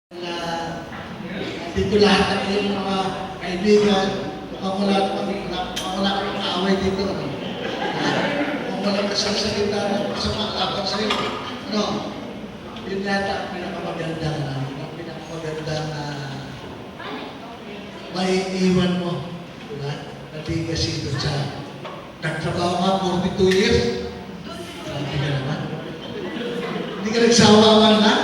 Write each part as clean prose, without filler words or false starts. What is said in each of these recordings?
na dito lahat ng iyong mga kaibigan, mukhang wala kang kaaway dito. Mukhang wala ka sa salita ng masama laban sa'yo. Ano? Yun yata ang pinakamagandang may iwan mo. Diba? Natigas ito sa nagtrabaho ka 42 years. Hindi ka naman. Hindi ka nagsawa man na?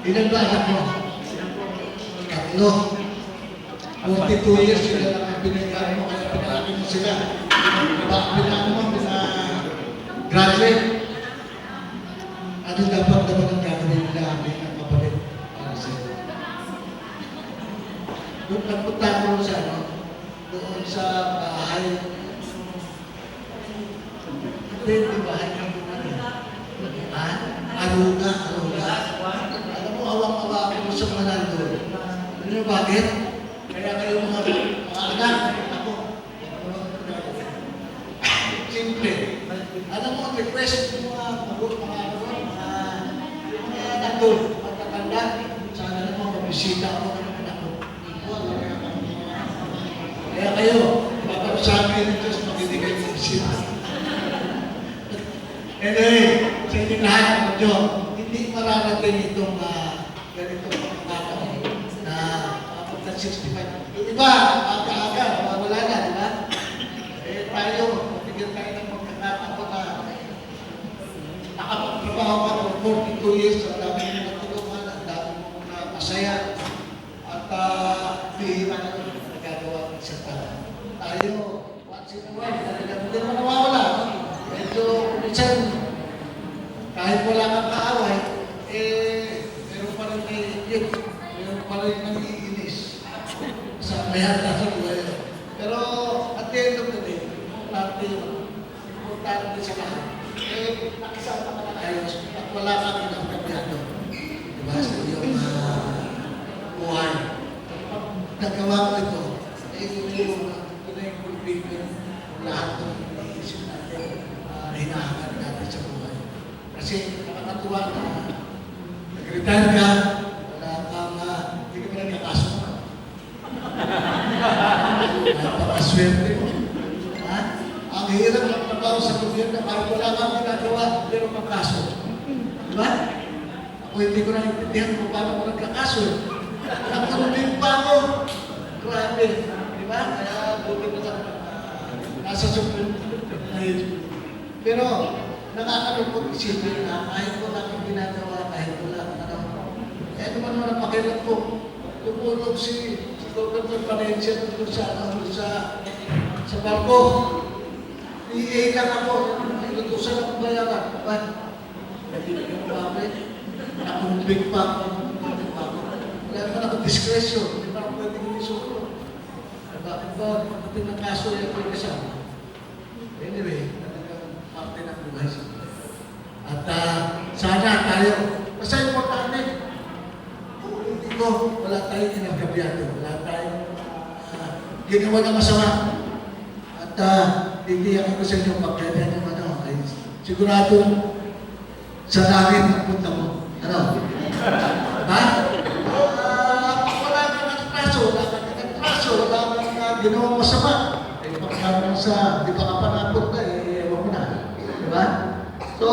Ilan ba anak mo? Tatlo. 42 years sila lang ang pinagkaan mo, kaya pinalaki mo sila. Pinaan mo, graduate. Ano dapat naman ang gagawin nila ang kapalit para sa'yo? Doon nagpunta ko sa doon sa bahay. Hindi bahay ng buwan. Aruga. Awang-awa ako sa mga nandun. Alam niyo bakit? Kaya kayo mga anak, ako. Simple. Alam mo, request mo mga nandun, magkakanda. Sana naman mabisita ako ng anak ko. Kaya kayo, papasabi ng Diyos, magbibigay ng bisita. Anyway, sa inyo lahat ng Diyos, hindi mararating itong ganitong pagkakataon na pagka 65. Yung iba, aga-aga, wala na, di ba? Eh tayo, mabigyan tayo ng pagkakataon na nakapagtrabaho ka for 42 years, ang dami mo natulungan, ang dami mo masaya, at bihira na ito nagagawa ng isang tao. Tayo, once in a while, talagang hindi mo nawawala. Medyo, minsan, kahit wala kang kaaway, meron pa rin naiigit, meron pa rin nangiinis sa mayat na sa buhay. Pero at the end of the day, importante sa lahat. Nakisama ka na ayos at wala kang inakabiyado. Diba sa iyong buhay. Nagawa ko ito, ito na yung kulpipin lahat ng isip natin, hinahangan natin sa buhay. Kasi nakakatuwa na nag-retire ka, wala kang, hindi ka ba nagkakaso mo? Napakaswerte mo. Ang hirap ng trabaho sa gobyerno, kahit wala kang ginagawa, pero magkaso. Diba? Ako hindi ko naintindihan kung paano ko nagkakaso. Nakunubin pa ako. Grabe. Diba? Kaya buti mo lang nasa Supreme Court. Pero, nakakalungkot isipin na kahit wala kang ginagawa, kahit wala kang ano man ang pakiram ko. Tumulong si Governor Valencia sa barko. EA lang ako. Inutusan akong bayaran. Ba't? Nabibigyan ko bakit? Nakumbig pa ako. Wala naman ako diskresyon. Hindi pa ako pwedeng inisuro. Bakit ba? Pagdating ng kaso yung pwede anyway, parte ng buhay siya. At sana tayo, basta importante, uulitin ko, wala tayong inagkabyado, wala tayong ginawa na masama. At hindi ako sa inyo pagkaya ng ay sigurado sa langit ang punta mo. Ano? Ha? Wala kang nagtraso, wala kang ginawa masama. Pagkakaroon sa, di ba kapanapot na, ewan mo na. Diba? So,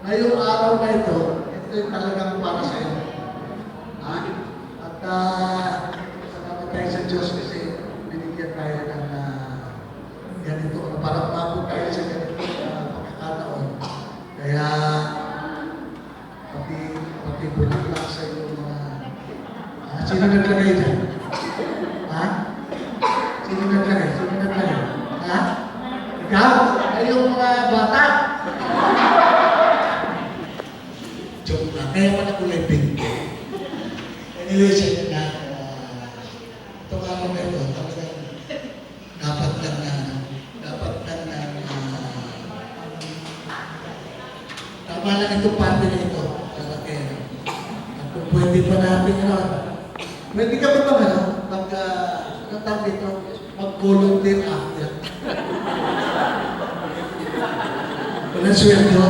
ngayong araw na ito yung talagang para sa iyo. At salamat tayo sa Diyos kasi binigyan tayo ng ganito. Parang mabot tayo sa ganito pagkakataon. Kaya, pati bulit lang sa iyo mga sino nagkagay dyan? Sino nagkagay? Ikaw? Ay yung mga bata? Joke lang. Kaya pa na kulay pink. Anyway, sa inyo na, itong araw na ito, dapat lang tama lang itong parte na ito. At kung pwede pa natin, pwede ka ba mag-volunteer after? Walang sweldo.